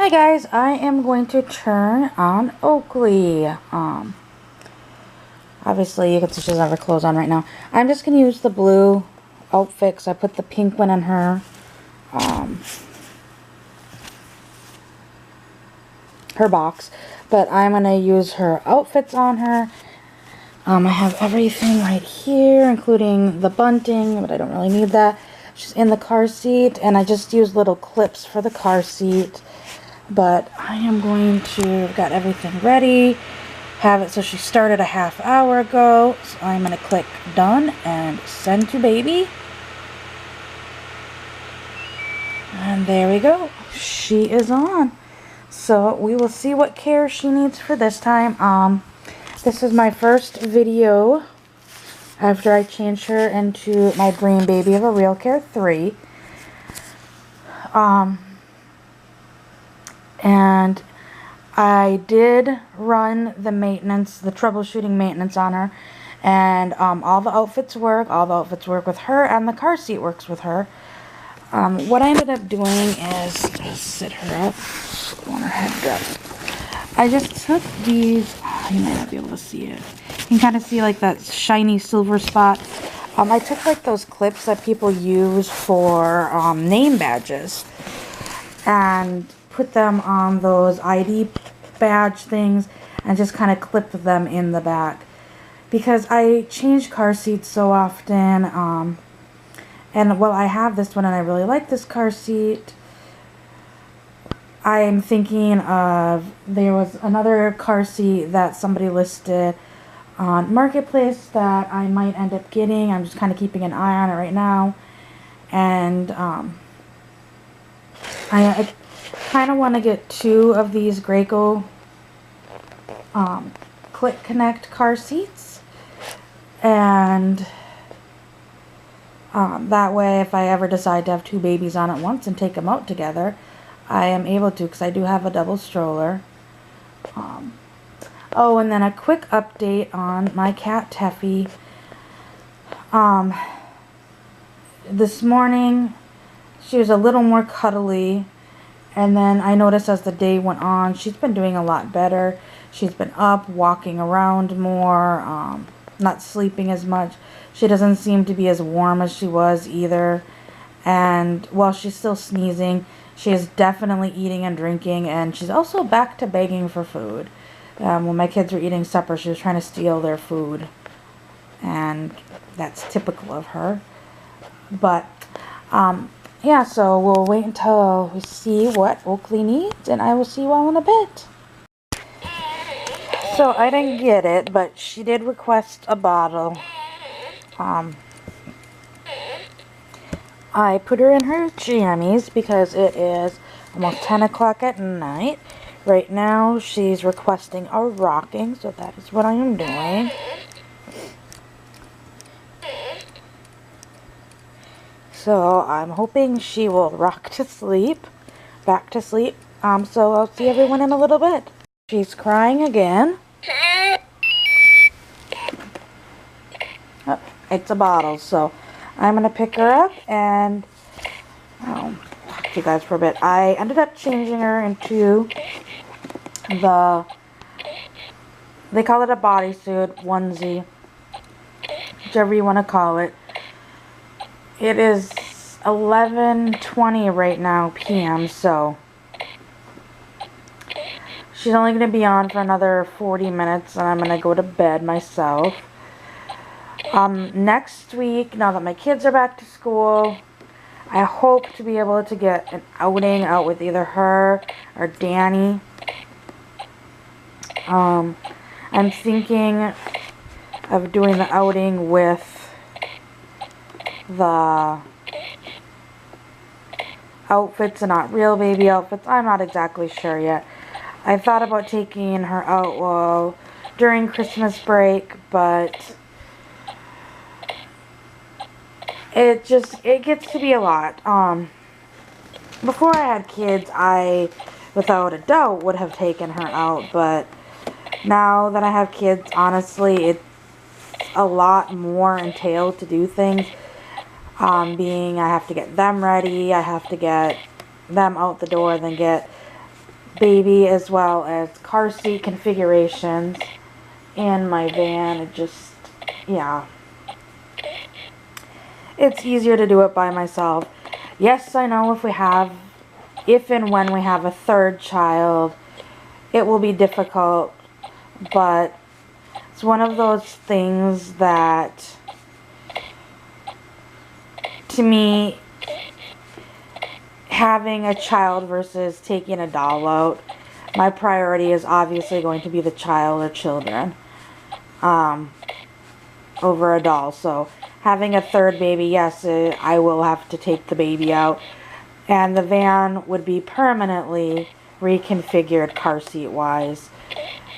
Hi guys, I am going to turn on Oakley. Obviously you can see she doesn't have her clothes on right now. I'm just going to use the blue outfit because I put the pink one in her box. But I'm going to use her outfits on her. I have everything right here, including the bunting, but I don't really need that. She's in the car seat, and I just used little clips for the car seat. But I am going to, I've got everything ready, have it so she started a half hour ago. So I'm going to click done and send to baby. And there we go. She is on. So we will see what care she needs for this time. This is my first video after I changed her into my dream baby of a RealCare 3. And I did run the maintenance, the troubleshooting maintenance on her. And all the outfits work. All the outfits work with her, and the car seat works with her. What I ended up doing is just sit her up, on her head up. I just took these, you might not be able to see it. You can kind of see like that shiny silver spot. I took like those clips that people use for name badges and put them on those ID badge things and just kind of clipped them in the back. Because I change car seats so often, and well, I have this one and I really like this car seat. I'm thinking of, there was another car seat that somebody listed on Marketplace that I might end up getting. I'm just kind of keeping an eye on it right now. And I kind of want to get 2 of these Graco Click Connect car seats. And that way, if I ever decide to have 2 babies on at once and take them out together, I am able to, because I do have a double stroller. Oh, and then a quick update on my cat Teffy. This morning, she was a little more cuddly, and then I noticed as the day went on, she's been doing a lot better. She's been up, walking around more, not sleeping as much. She doesn't seem to be as warm as she was either. And while she's still sneezing, she is definitely eating and drinking, and she's also back to begging for food. When my kids were eating supper, she was trying to steal their food. And that's typical of her. But, yeah, so we'll wait until we see what Oakley needs, and I will see you all in a bit. So I didn't get it, but she did request a bottle. I put her in her jammies because it is almost 10 o'clock at night. Right now she's requesting a rocking, so that is what I am doing. So I'm hoping she will rock to sleep, back to sleep. So I'll see everyone in a little bit. She's crying again. Oh, it's a bottle, so I'm going to pick her up and talk to you guys for a bit. I ended up changing her into they call it a bodysuit, onesie, whichever you want to call it. It is 11:20 right now p.m., so she's only going to be on for another 40 minutes, and I'm going to go to bed myself. Next week, now that my kids are back to school, I hope to be able to get an outing out with either her or Danny. I'm thinking of doing the outing with the outfits and not real baby outfits. I'm not exactly sure yet. I thought about taking her out during Christmas break, but it gets to be a lot. Before I had kids, I without a doubt would have taken her out, but now that I have kids, honestly, it's a lot more entailed to do things. Being I have to get them ready, I have to get them out the door, then get baby as well as car seat configurations in my van. It just, yeah. It's easier to do it by myself. Yes, I know if and when we have a third child, it will be difficult, but it's one of those things that, to me, having a child versus taking a doll out, my priority is obviously going to be the child or children over a doll. So having a third baby, yes, I will have to take the baby out, and the van would be permanently reconfigured car seat wise,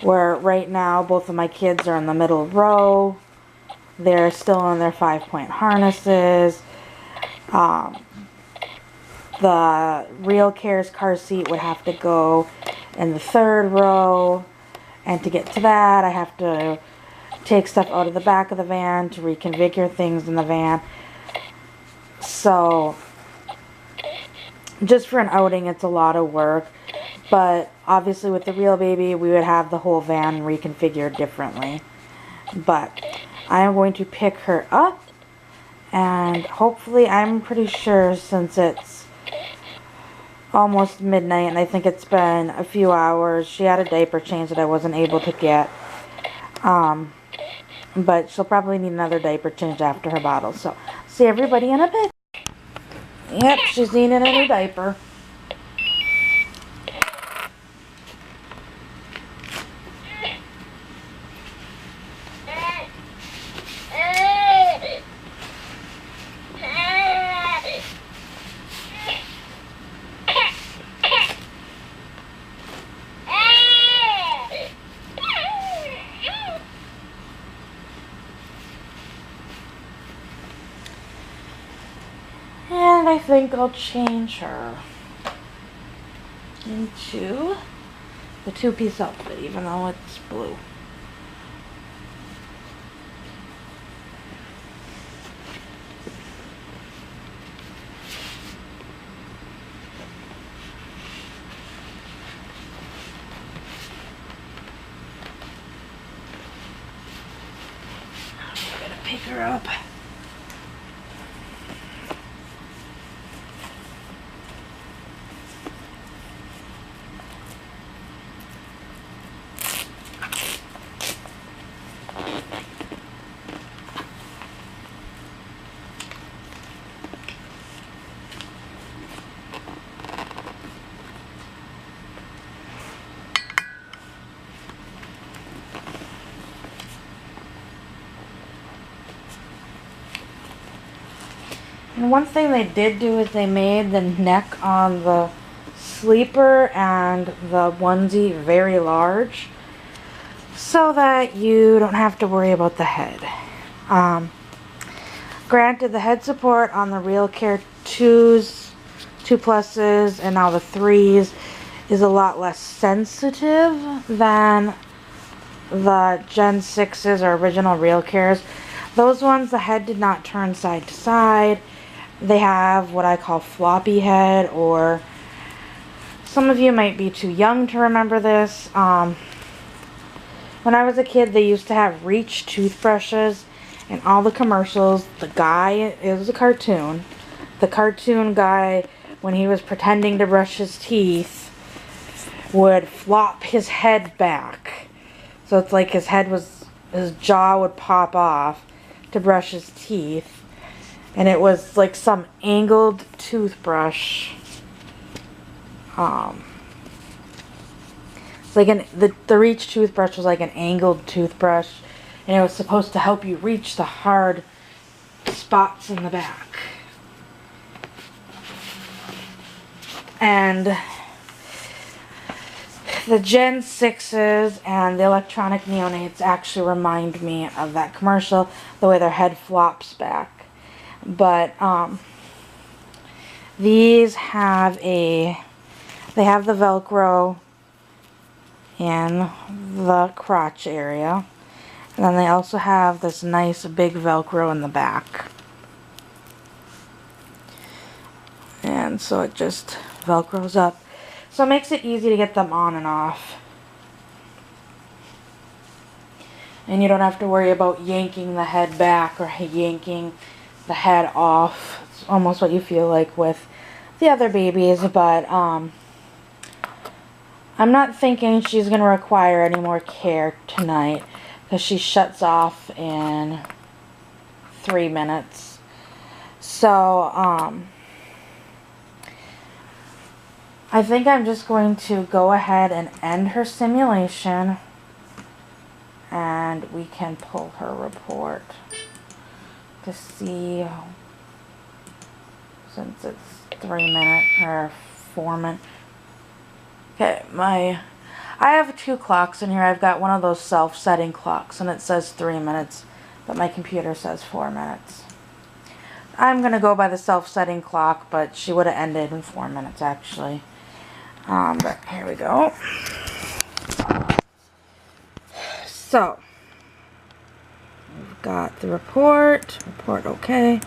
where right now both of my kids are in the middle row. They're still in their 5-point harnesses. The RealCare's car seat would have to go in the third row, and to get to that I have to take stuff out of the back of the van to reconfigure things in the van. So just for an outing, it's a lot of work, but obviously with the real baby we would have the whole van reconfigured differently. But I am going to pick her up, and hopefully, I'm pretty sure, since it's almost midnight and I think it's been a few hours, she had a diaper change that I wasn't able to get. But she'll probably need another diaper change after her bottle. So, see everybody in a bit. Yep, she's needing a new diaper. And I think I'll change her into the two-piece outfit, even though it's blue. I'm gonna pick her up. And one thing they did do is they made the neck on the sleeper and the onesie very large, so that you don't have to worry about the head. Granted, the head support on the RealCare 2s, 2 pluses, and now the 3s is a lot less sensitive than the Gen 6s or original RealCares. Those ones, the head did not turn side to side. They have what I call floppy head, or some of you might be too young to remember this. When I was a kid, they used to have Reach toothbrushes in all the commercials. The guy, it was a cartoon. The cartoon guy, when he was pretending to brush his teeth, would flop his head back. So it's like his jaw would pop off to brush his teeth. And it was like some angled toothbrush. It's like the Reach toothbrush was like an angled toothbrush, and it was supposed to help you reach the hard spots in the back. And the Gen 6s and the electronic neonates actually remind me of that commercial, the way their head flops back. But these have they have the Velcro in the crotch area, and then they also have this nice big Velcro in the back, and so it just Velcros up. So it makes it easy to get them on and off. And you don't have to worry about yanking the head back or yanking the head off. It's almost what you feel like with the other babies, but I'm not thinking she's going to require any more care tonight because she shuts off in 3 minutes. So, I think I'm just going to go ahead and end her simulation, and we can pull her report to see, since it's 3 minutes or 4 minutes. Okay, I have 2 clocks in here. I've got one of those self-setting clocks, and it says 3 minutes, but my computer says 4 minutes. I'm going to go by the self-setting clock, but she would have ended in 4 minutes, actually. But here we go. So, we've got the report okay.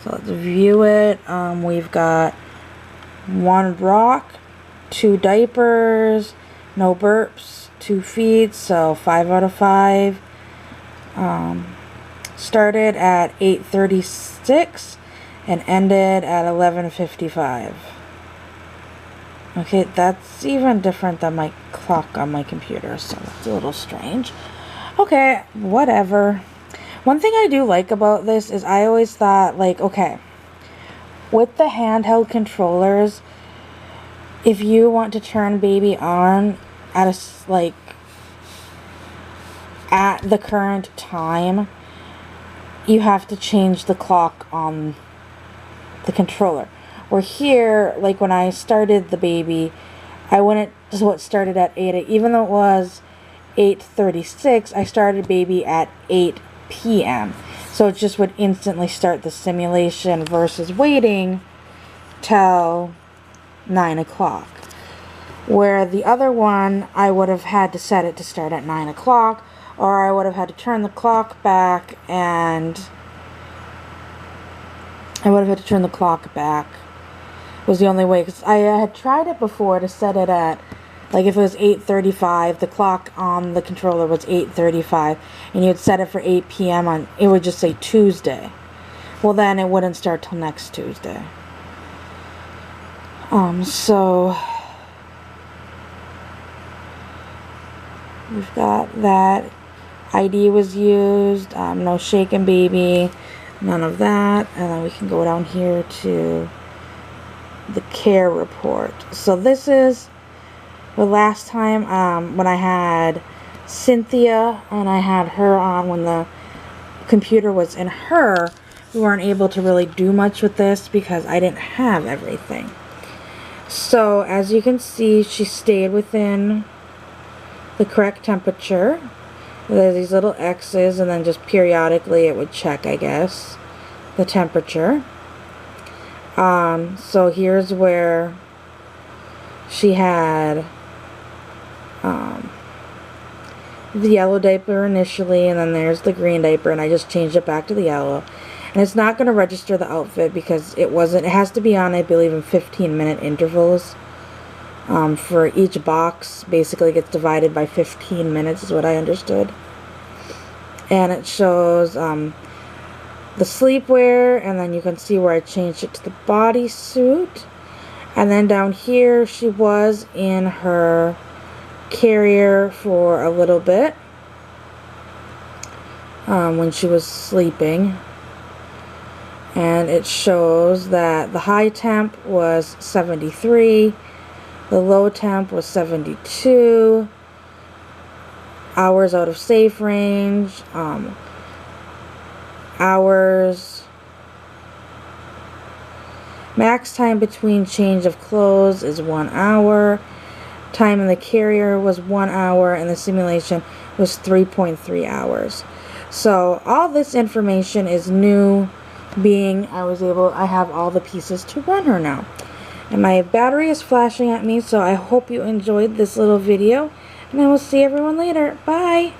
So let's view it. We've got 1 rock, 2 diapers, no burps, 2 feeds, so 5 out of 5. Started at 8:36 and ended at 11:55. Okay, that's even different than my clock on my computer, so it's a little strange. Okay, whatever. One thing I do like about this is I always thought, like, okay, with the handheld controllers, if you want to turn baby on at at the current time, you have to change the clock on the controller. Where here, like when I started the baby, I wouldn't, just what started at 8, even though it was 8:36, I started baby at 8 p.m. So it just would instantly start the simulation versus waiting till 9 o'clock. Where the other one, I would have had to set it to start at 9 o'clock, or I would have had to turn the clock back, and was the only way, because I had tried it before to set it at, like if it was 8:35, the clock on the controller was 8:35, and you'd set it for 8 p.m. on, it would just say Tuesday. Well, then it wouldn't start till next Tuesday. So we've got that. ID was used, no shaken baby, none of that, and then we can go down here to the care report. So this is the last time when I had Cynthia and I had her on, when the computer was in her, we weren't able to really do much with this because I didn't have everything. So as you can see, she stayed within the correct temperature. There's these little X's, and then just periodically it would check, I guess, the temperature. So here's where she had the yellow diaper initially, and then there's the green diaper, and I just changed it back to the yellow. And it's not going to register the outfit because it has to be on, I believe, in 15-minute intervals. For each box, basically gets divided by 15 minutes is what I understood. And it shows the sleepwear, and then you can see where I changed it to the bodysuit. And then down here, she was in her carrier for a little bit when she was sleeping. And it shows that the high temp was 73, the low temp was 72, hours out of safe range, hours, max time between change of clothes is 1 hour, time in the carrier was 1 hour, and the simulation was 3.3 hours. So all this information is new, being I have all the pieces to run her now. And my battery is flashing at me, so I hope you enjoyed this little video, and I will see everyone later. Bye!